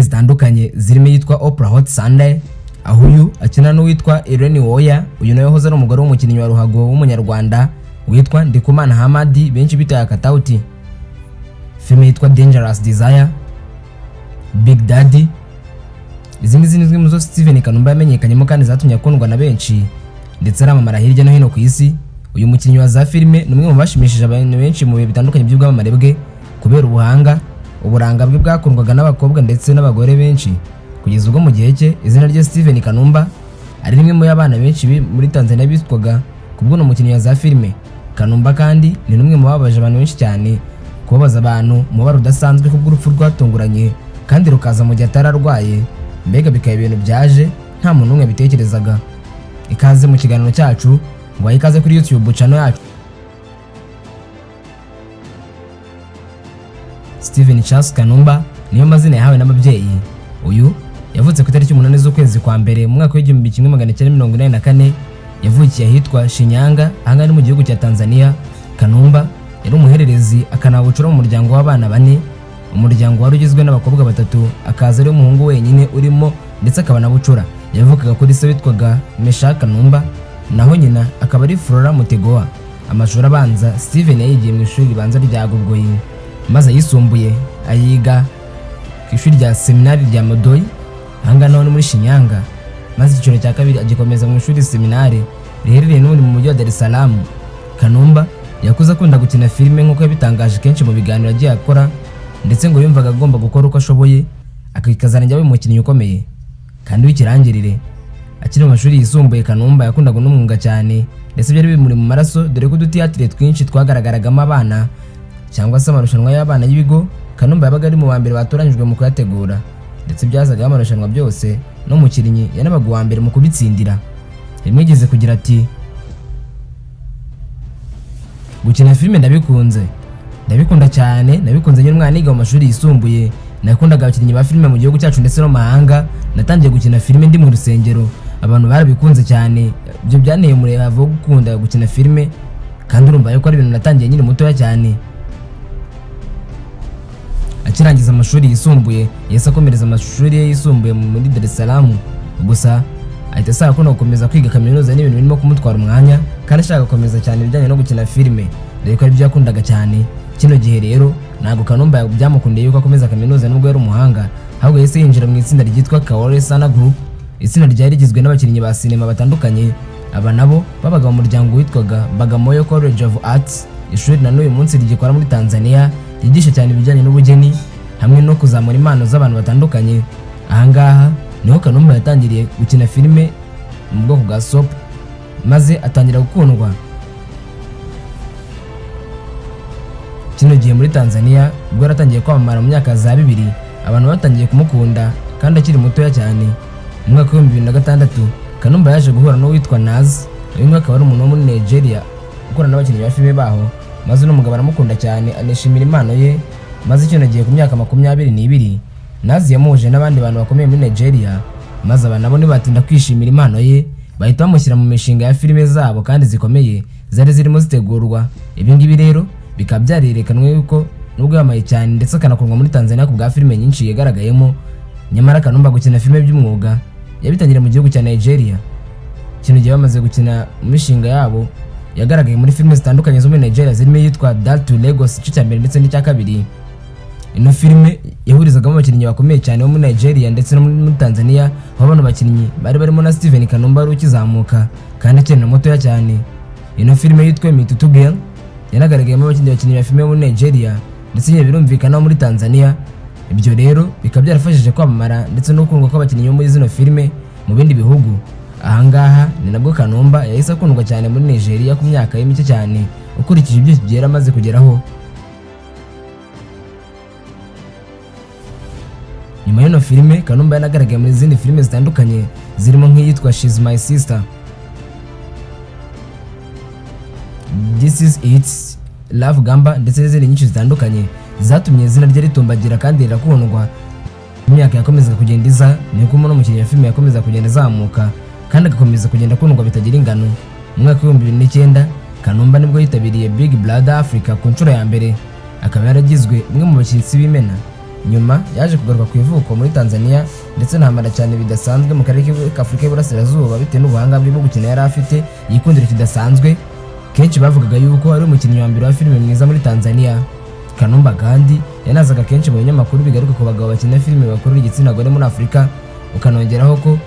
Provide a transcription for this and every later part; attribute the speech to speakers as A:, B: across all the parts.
A: zitandukanye zirimo yitwa Oprah Hot Sunday, aho uyu akina n'uwitwa Irene Uwoya, uyu nawe yahoze ari umugore w'umukinnyi wa ruhago w'umunyarwanda witwa Ndikumana Hamadi benshi bitaye Katauti. Filime yitwa Dangerous Desire, Big Daddy. Izi ngizi ni zimwe mu zo Steven Kanumba yamenyekanyemo kandi zatumye akundwa na benshi ndetse aramamara hirya no hino ku isi. Uyu mukinnyi wa za filime ni umwe mu bashimishije abantu benshi mu bihe bitandukanye by'ubwamamare bwe kubera ubuhanga, uburanga bwe bwakundwaga n'abakobwa ndetse n'abagore benshi. Kugeza ubwo mu gihe cye izina rye Steven Kanumba ari rimwe mu y'abana benshi muri Tanzania bitwaga kubwo no mukinnyi wa za filime. Kanumba kandi ni numwe mu babaje abantu benshi cyane, kubabaza abantu mu bara udasanzwe kubw'urupfu rwatunguranye kandi rukaza mu gihe atararwaye, mbega bikaba ibintu byaje nta muntu umwe bitekerezaga. Ikaze mu kiganiro cyacu, ngo ikaze kuri YouTube channel yacu. Steven Charles Kanumba niyo mazina yahawe n'ababyeyi. Uyu yavutse ku itariki 8 z'ukwezi kwa mbere mu mwaka w'1984. Yavukiye ahitwa Shinyanga, ahanga ni mu gihugu cya Tanzania. Kanumba yari umuhererezi akanabucura mu muryango w'abana 4. Umuryango wari ugizwe n'abakobwa 3, akaza ari umuhungu wenyine urimo ndetse akaba nabucura. Yavukaga kuri se witwaga Mesha Kanumba, naho nyina akaba ari Flora Mutegoa. Amashuri abanza Steven yayigiye mu ishuri ribanza rya Gogoyi, maze yisumbuye ayiga ku ishuri rya seminari rya Modoi ahanga naho muri Shinyanga, maze icyiciro cya kabiri agikomeza mu ishuri seminari riherereye n'ubundi mu mujyi wa Dar es Salaam. Kanumba yakuze akunda gukina filime nk'uko yabitangaje kenshi mu biganiro agiye akora, ndetse ngo yumvaga agomba gukora uko ashoboye akikazana njyawe umukinnyi ukomeye kandi w'ikirangirire. Akiri mu mashuri yisumbuye Kanumba yakundaga n'umwuga cyane ndetse byari bimuri mu maraso, dore ko udutiyatire twinshi twagaragaragamo abana cyangwa se amarushanwa y'abana y'ibigo. Kanumba yabaga ari mu ba mbere batoranyijwe mu kuyategura, ndetse byazaga amarushanwa byose no mukinnyi yanabaga uwa mbere mu kubitsindira. Yamwigeze kugira ati, gukina filime ndabikunda cyane, nabikunze nyine umwana niga mu mashuri yisumbuye. Nakundaga abakinnyi ba filime mu gihugu cyacu ndetse no mahanga. Natangiye gukina filime ndi mu rusengero, abantu barabikunze cyane, ibyo byanteye umurego wo gukunda gukina filime, kandi urumva yuko ari ibintu natangiye nyine mutoya cyane. Akirangiza amashuri yisumbuye yahise akomereza amashuri ye yisumbuye muri Dar es Salaam, gusa ahita asaba ko no gukomeza kwiga kaminuza n'ibintu birimo kumutwara umwanya, kandi ashaka gukomeza cyane ibijyanye no gukina filime, dore ko ari byo yakundaga cyane. Kino gihe rero ntabwo Kanumba byamukundiye yuko akomeza kaminuza nubwo yari umuhanga, ahubwo yahise yinjira mu itsinda ryitwa Kaole Sana Group. Itsinda ryari rigizwe n'abakinnyi ba sinema batandukanye. Aba nabo babaga mu muryango witwaga Bagamoyo College of Arts, ishuri na n'uyu munsi rigikora muri Tanzania, ryigisha cyane ibijyanye n'ubugeni hamwe no kuzamura impano z'abantu batandukanye. Ahangaha niho Kanumba yatangiriye gukina filime mu bwoko bwa soap, maze atangira gukundwa. Kino gihe muri Tanzania ubwo yaratangiye kwamamara mu myaka za 2000, abantu batangiye kumukunda kandi akiri mutoya cyane. Mu mwaka wa 2006 Kanumba yaje guhura n'uwitwa Naz. Uyu mwaka akaba ari umuntu wo muri Nigeria ukora n'abakinnyi ba filime baho, maze n'umugabo aramukunda cyane anishimira impano ye. Maze kino gihe ku myaka 22 Naz yamuhuje n'abandi bantu bakomeye muri Nigeria, maze aba nabo nibatinda kwishimira impano ye, bahita bamushyira mu mishinga ya filime zabo kandi zikomeye zari zirimo zitegurwa. Ibi ngibi rero bikaba byarerekanwe yuko nubwo yamaye cyane ndetse akanakorwa muri Tanzania ku bwa filime nyinshi yagaragayemo, nyamara Kanumba gukina filime by'umwuga yabitangira mu gihugu cya Nigeria. Kino gihe bamaze gukina mu mishinga yabo yagaragaye muri filime zitandukanye zo muri Nigeria zirimo yitwa Dar to Lagos igice cya mbere ndetse n'icya kabiri. Ino filime yahurizagamo abakinnyi bakomeye cyane bo muri Nigeria ndetse no muri Tanzania, aho bano bakinnyi bari barimo na Steven Kanumba wari ukizamuka kandi akiri na mutoya cyane. Ino filime yitwa Mitutu Girl yanagaragayemo abakinnyi ba filime bo muri Nigeria ndetse nyine birumvikana muri Tanzania. Ibyo rero bikaba byarafashije kwamamara ndetse no gukundwa kw'abakinnyi bo muri zino filime mu bindi bihugu. Ahangaha ni nabwo Kanumba yahise akundwa cyane muri Nigeria ku myaka ye mike cyane, ukurikije ibyo byera amaze kugeraho. Nyuma y'ino filime Kanumba yanagaragaye muri izindi filime zitandukanye zirimo nk'iyitwa She's My Sister, This Is It, Love Gamba ndetse n'izindi nyinshi zitandukanye zatumye izina rye ritumbagira kandi rirakundwa. Imyaka yakomezaga kugenda iza, niko umuntu umukinnyi wa filime yakomeza kugenda azamuka kandi agakomeza kugenda akundwa bitagira ingano. Mu mwaka wa 2009 Kanumba nibwo yitabiriye Big Brother Africa ku nshuro ya mbere, akaba yaragizwe umwe mu bashyitsi b'imena nyuma yaje kugaruka ku ivuko muri Tanzania ndetse nahamara cyane bidasanzwe mu karere k'Afurika y'Iburasirazuba bitewe n'ubuhanga bwo gukina yari afite yikundira kidasanzwe. Kenshi bavugaga yuko ari umukinnyi wa mbere wa filime mwiza muri Tanzania. Kanumba kandi yanazaga kenshi mu binyamakuru bigaruka ku bagabo bakina filime bakurura igitsina gore muri Afurika, ukanongeraho ko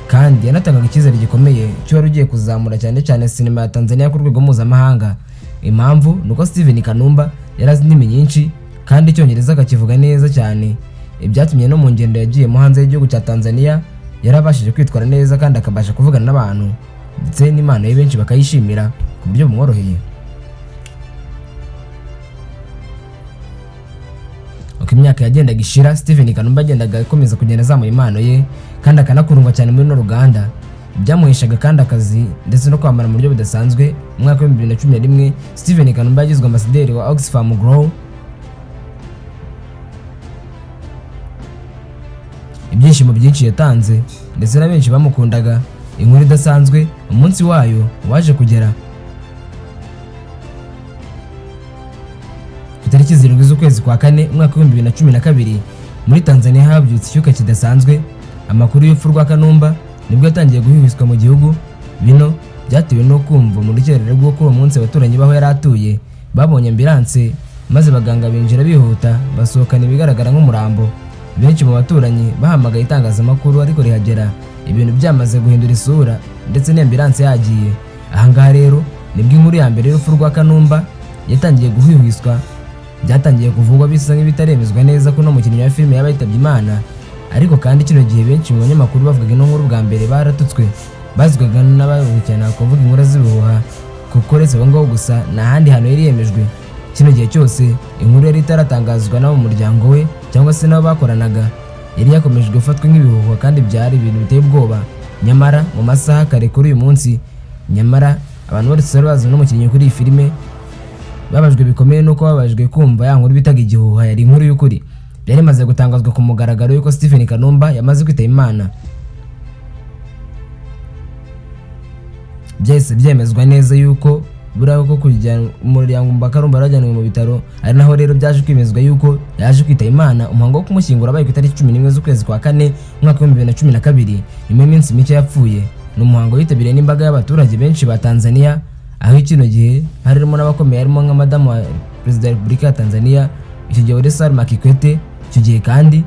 A: kandi yanatangaga icyizere gikomeye cyo wari ugiye kuzamura cyane cyane sinema ya Tanzania ku rwego mpuzamahanga. Impamvu nuko Steven Kanumba yarazi indimi nyinshi kandi Icyongereza akakivuga neza cyane, ibyatumye no mu ngendo yagiye mu hanze y'igihugu cya Tanzania yarabashije kwitwara neza kandi akabasha kuvugana n'abantu ndetse n'Imana ye benshi bakayishimira ku buryo bumworoheye. Uko imyaka yagendaga ishira, Steven Kanumba agendaga akomeza kugenda azamura impano ye kandi akanakurungwa cyane muri no Ruganda, byamuheshaga kandi akazi ndetse no kwamara mu buryo budasanzwe. Mu mwaka wa 2011 Steven Kanumba yagizwe ambasaderi wa Oxfam Grow. Ibyishimo byinshi yatanze ndetse na benshi bamukundaga. Inkuru idasanzwe umunsi wayo waje kugera tariki 7 z'ukwezi kwa 4 umwaka wa 2012 muri Tanzania habyutse icyuka kidasanzwe. Amakuru y'urupfu rwa Kanumba nibwo yatangiye guhihwiswa mu gihugu. Bino byatewe no kumva mu rukererero rwo kuri uwo munsi abaturanyi baho yari atuye babonye ambulance maze baganga binjira bihuta basohokana ibigaragara nk'umurambo. Benshi mu baturanyi bahamagaye itangazamakuru ariko rihagera ibintu byamaze guhindura isura ndetse n'ambulance yagiye. Ahangaha rero nibwo inkuru ya mbere y'urupfu rwa Kanumba yatangiye guhihwiswa. Byatangiye kuvugwa bisa nk'ibitaremezwa neza ko no mukinnyi wa filime yabayitabye Imana, ariko kandi kino gihe benshi mu banyamakuru bavugaga ino nkuru bwa mbere baratutswe. Bazwaga n'ababucyana kuvuga inkuru z'ibihuha kuko uretse abo ngabo gusa nta handi hantu yari yemejwe. Kino gihe cyose inkuru yari itaratangazwa n'abo mu muryango we cyangwa se n'abo bakoranaga, yari yakomeje gufatwa nk'ibihuha kandi byari ibintu biteye ubwoba. Nyamara mu masaha kare kuri uyu munsi, abantu bose bari bazi n'umukinnyi kuri iyi filime babajwe bikomeye nuko babajwe kumva ya nkuru bitaga igihuha yari inkuru y'ukuri. Byari maze gutangazwa ku mugaragaro yuko Steven Kanumba yamaze kwitaba Imana. Byese byemezwa neza yuko buraho ko kujya umuryango Kanumba arajyanwe mu bitaro, ari naho rero byaje kwemezwa yuko yaje kwitaba Imana. Umuhango wo kumushyingura abaye ku itariki 11 z'ukwezi kwa 4 umwaka wa 2012 nyuma y'iminsi mike yapfuye. Ni umuhango witabiriwe n'imbaga y'abaturage benshi ba Tanzania, aho kino gihe harimo n'abakomeye harimo nka madamu wa Perezida wa Repubulika ya Tanzania icyo gihe Salma Kikwete. Icyo gihe kandi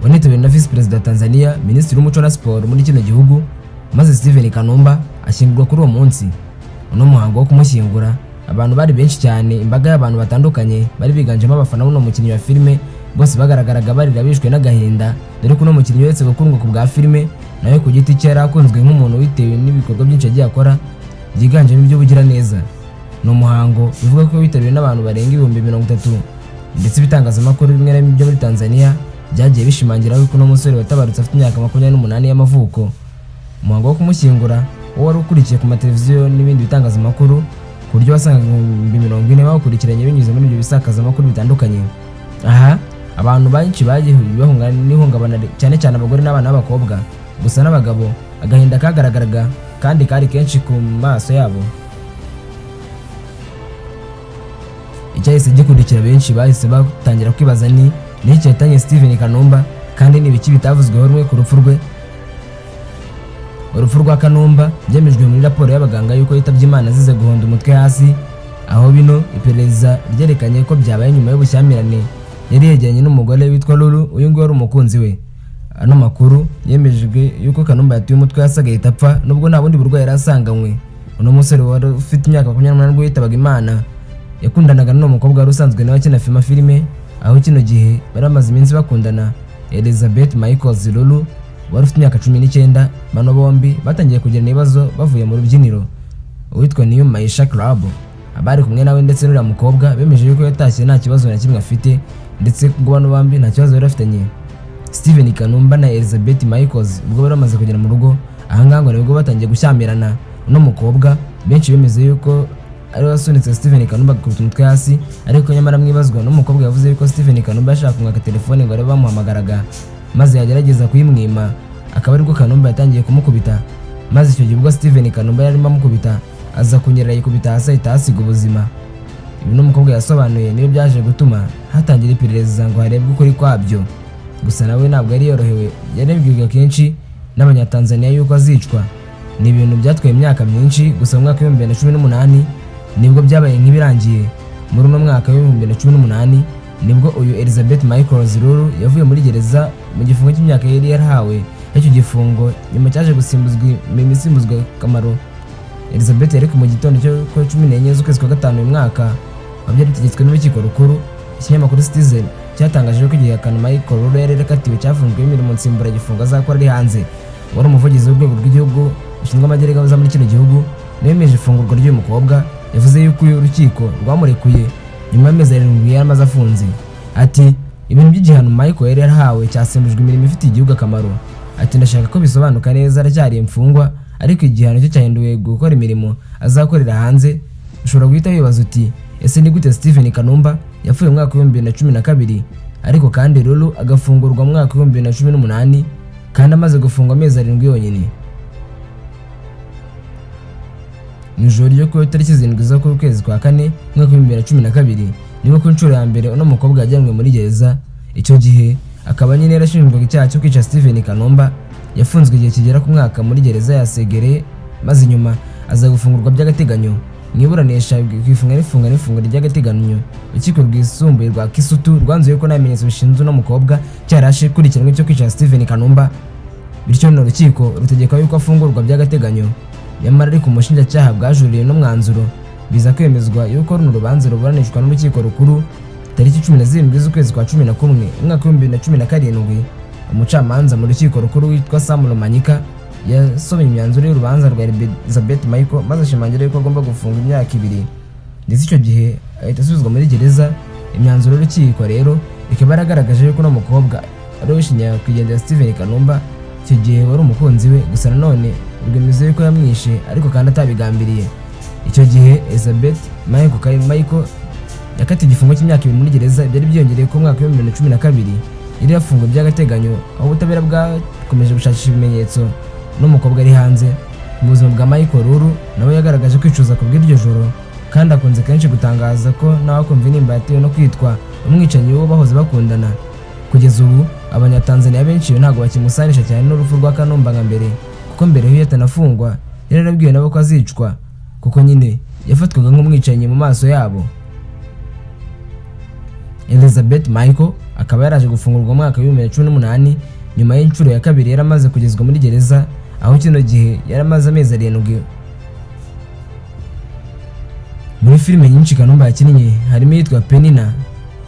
A: wanitabiriwe na Vice Perezida wa Tanzania, Minisitiri w'Umuco na Siporo muri kino gihugu, maze Steven Kanumba ashyingurwa kuri uwo munsi. Uno muhango wo kumushyingura abantu bari benshi cyane, imbaga y'abantu batandukanye bari biganjemo abafana b'uno mukinnyi wa filime, bose bagaragaraga barira bishwe n'agahinda dore ko uno mukinnyi wese gukundwa ku bwa filime nawe ku giti cye yari akunzwe nk'umuntu witewe n'ibikorwa byinshi yagiye akora byiganjemo iby'ubugira neza. Ni umuhango bivuga ko witabiriwe n'abantu barenga 30,000 ndetse ibitangazamakuru bimwe na bimwe byo muri Tanzania byagiye bishimangira ko uno musore watabarutse afite imyaka 28 y'amavuko. Umuhango wo kumushyingura wari ukurikiye ku mateleviziyo n'ibindi bitangazamakuru ku buryo wasangaga 40,000 bawukurikiranye binyuze muri ibyo bisakazamakuru bitandukanye. Aha abantu benshi bagiye bahungana n'ihungabana cyane cyane abagore n'abana b'abakobwa, gusa n'abagabo agahinda kagaragaraga kandi kari kenshi ku maso yabo. Icyahise gikurikira benshi bahise batangira kwibaza ni iki yatanye Steven Kanumba kandi n'ibiki bitavuzweho rumwe ku rupfu rwe. Urupfu rwa Kanumba byemejwe muri raporo y'abaganga yuko yitabye Imana azize guhonda umutwe hasi, aho bino iperereza ryerekanye ko byabaye nyuma y'ubushyamirane yari yegeranye n'umugore witwa Lulu, uyu nguyu wari umukunzi we. Ano makuru yemejwe yuko Kanumba yatuye umutwe hasi agahita apfa nubwo nta bundi burwayi yari asanganywe. Uno musore wari ufite imyaka 28 ubwo yitabaga Imana yakundanaga n'uwo mukobwa wari usanzwe nawe akina filime, aho kino gihe bari amaze iminsi bakundana. Elizabeth Michaels Lulu wari ufite imyaka 19, bano bombi batangiye kugira ibibazo bavuye mu rubyiniro witwa New Maisha Club. Abari kumwe nawe ndetse n'uriya mukobwa bemeje yuko yatashye nta kibazo na kimwe afite ndetse ngo bano bombi nta kibazo bari bafitanye. Steven Kanumba na Elizabeth Michaels ubwo bari bamaze kugera mu rugo, ahangaha ngo nibwo batangiye gushyamirana. Uno mukobwa benshi bemeze yuko ari wasunitse Steven Kanumba ku mutwe hasi, ariko nyamara mwibazwa n'umukobwa yavuze yuko Steven Kanumba yashaka kumwaka telefone ngo arebe bamuhamagaraga maze yagerageza kuyimwima, akaba ariko Kanumba yatangiye kumukubita. Maze icyo gihe ubwo Steven Kanumba yarimo amukubita aza kunyerera yikubita hasi ahita asiga ubuzima. Ibi n'umukobwa yasobanuye niyo byaje gutuma hatangira iperereza ngo harebwe ukuri kwabyo. Gusa nawe ntabwo yari yorohewe, yarebwaga kenshi n'abanyatanzania yuko azicwa. Ni ibintu byatwaye imyaka myinshi, gusa mu mwaka wa 2018 nibwo byabaye nk'ibirangiye. Muri uno mwaka wa 2018 nibwo uyu Elizabeth Michael Zilulu yavuye muri gereza mu gifungo cy'imyaka yari yarahawe. Icyo gifungo nyuma cyaje gusimbuzwa Kamaro. Elizabeth yari mu gitondo cyo 14 z'ukwezi kwa gatanu uyu mwaka, abyari tegetswe n'urukiko rukuru. Ikinyamakuru Citizen cyatangaje ko igihakana Michael Zilulu yari yakatiwe cyafunzwe imirimo nsimbura gifungo azakora ari hanze. Wari umuvugizi w'urwego rw'igihugu ushinzwe amagereza za muri kino gihugu nemeje ifungurwa ry'uyu mukobwa. Yavuze yuko urukiko rwamurekuye nyuma y'amezi 7 yaramaze afunze. Ati ibintu by'igihano Michael yari yarahawe cyasimbujwe imirimo ifitiye igihugu akamaro. Ati ndashaka ko bisobanuka neza aracyari imfungwa, ariko igihano cyo cyahinduwe gukora imirimo azakorera hanze. Ushobora guhita wibaza uti ese ni gute Stephen Kanumba yapfuye mu mwaka wa 2012 ariko kandi Lulu agafungurwa mu mwaka wa 2018 kandi amaze gufungwa amezi 7 yonyine? Nijoro ryo ku itariki 7 z'ukwezi kwa kane mwaka wa 2012 nibwo ku nshuro ya mbere uno mukobwa yajyanwe muri gereza. Icyo gihe akaba nyine yarashinjwaga icyaha cyo kwica Stephen Kanumba. Yafunzwe igihe kigera ku mwaka muri gereza ya Segere, maze nyuma aza gufungurwa by'agateganyo. Mwiburanisha ifunga ry'agateganyo urukiko rwisumbuye rwa Kisutu rwanzuye ko nta bimenyetso bishinzwe no mukobwa cyarashe kurikiranwe cyo kwica Stephen Kanumba, bityo no rukiko rutegeka yuko afungurwa by'agateganyo. Nyamara ariko umushinjacyaha bwajuriye no mwanzuro biza kwemezwa yuko runo rubanza ruburanishwa n'urukiko rukuru tariki 17 z'ukwezi kwa 11 umwaka wa 2017. Umucamanza mu rukiko rukuru witwa Samuel Manyika yasomye imyanzuro y'urubanza rwa Elizabeth Michael maze ashimangira yuko agomba gufunga imyaka 2, ndetse icyo gihe ahita asubizwa muri gereza. Imyanzuro y'urukiko rero ikaba yaragaragaje yuko no mukobwa ari wishinya kwigendera Stephen Kanumba. Icyo gihe wari umukunzi we, gusa nanone rwemeza yuko yamwishe ariko kandi atabigambiriye. Icyo gihe Elizabeth Michael yakatiwe igifungo cy'imyaka 2 muri gereza. Byari byiyongereye ko mwaka wa 2012 yari yafunzwe by'agateganyo, aho ubutabera bwakomeje gushakisha ibimenyetso n'umukobwa ari hanze. Mu buzima bwa Michael Zilulu nawe yagaragaje kwicuza ku bw'iryo joro, kandi akunze kenshi gutangaza ko nawe akumva inimba yatewe no kwitwa umwicanyi wo bahoze bakundana. Kugeza ubu abanyatanzania benshi ntabwo bakimusanisha cyane n'urupfu rwa Kanumba nka mbere, kuko mbere yo yatanafungwa yari yarabwiwe nabo ko azicwa, kuko nyine yafatwaga nk'umwicanyi mu maso yabo. Elizabeth Michael akaba yaraje gufungurwa mu mwaka wa 2018 nyuma y'inshuro ya kabiri yaramaze kugezwa muri gereza, aho kino gihe yaramaze amezi 7. Muri filime nyinshi Kanumba yakinnye harimo yitwa Penina,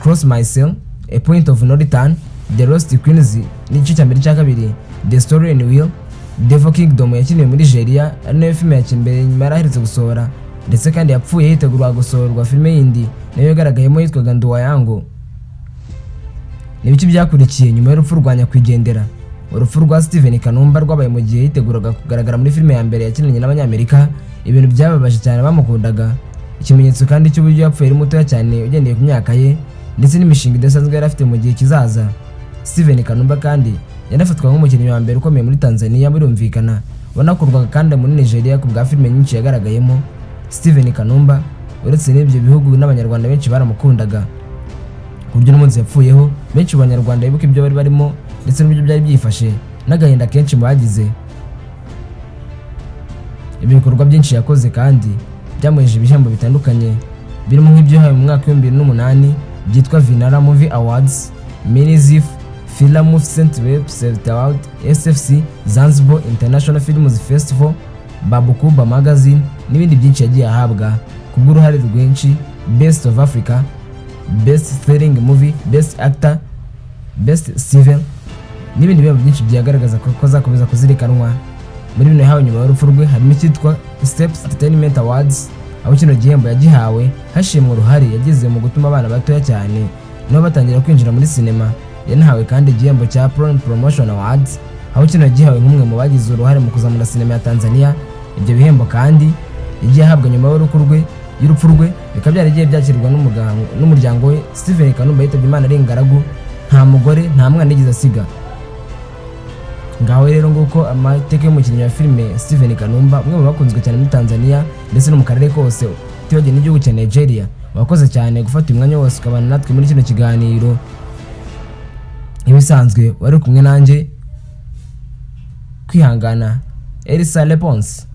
A: Cross Myself, A Point of No Return, The Lost Queens n'igice cya mbere cya kabiri, The Story and Will, Devil Kingdom yakiniwe muri Nigeria, ari nayo filime ya mbere nyuma yaraherutse gusohora, ndetse kandi yapfuye yitegurwa gusohorwa filime yindi nayo yagaragayemo yitwaga Nduwa Yangu. Nibiki byakurikiye nyuma y'urupfu rwa nyakwigendera. Urupfu rwa Stephen Kanumba rwabaye mu gihe yiteguraga kugaragara muri filime ya mbere yakinnye n'abanyamerika. Ibintu byababaje cyane bamukundaga. Ikimenyetso kandi cy'uburyo yapfuye ari mutoya cyane ugendeye ku myaka ye ndetse n'imishinga idasanzwe yari afite mu gihe kizaza. Stephen Kanumba kandi yanafatwa nk'umukinnyi wa mbere ukomeye muri Tanzania, birumvikana wanakorwaga kandi muri Nigeria ku bwa filime nyinshi yagaragayemo. Stephen Kanumba uretse n'ibyo bihugu n'abanyarwanda benshi baramukundaga, ku buryo n'umunsi yapfuyeho benshi mu banyarwanda bibuka ibyo bari barimo ndetse n'ibyo byari byifashe n'agahinda kenshi mu bagize. Ibikorwa byinshi yakoze kandi byamuheje ibihembo bitandukanye, birimo nk'ibyo yahawe mu mwaka wa 2008 byitwa Vinara Movie Awards, Minizif Film Festival Award, SFC Zanzibar International Films Festival, Babukuba Magazine n'ibindi byinshi yagiye ahabwa kubw'uruhare rwinshi, Best of Africa, Best Thrilling Movie, Best Actor, Best Steven n'ibindi bihembo byinshi byagaragaza ko azakomeza kuzirikanwa. Muri bino yahawe nyuma y'urupfu rwe harimo icyitwa Steps Entertainment Awards, aho kino gihembo yagihawe hashimwa uruhare yagize mu gutuma abana batoya cyane nabo batangira kwinjira muri sinema. Yanahawe kandi igihembo cya Promotion Awards, aho kino gihawe nk'umwe mu bagize uruhare mu kuzamura sinema ya Tanzania. Ibyo bihembo kandi yagiye ahabwa nyuma y'urupfu rwe bikaba byaragiye byakirwa n'umuryango we. Stephen Kanumba yitabye Imana ari ingaragu, nta mugore nta mwana yigeze asiga. Ngaho rero nguko amateka y'umukinnyi wa filime Stephen Kanumba, umwe mu bakunzwe cyane muri Tanzania ndetse no mu karere kose utibagiwe n'igihugu cya Nigeria. wakoze cyane gufata umwanya wose ukabana natwe muri kino kiganiro. Ibisanzwe wari kumwe nanjye Kwihangana Elsa Leponse.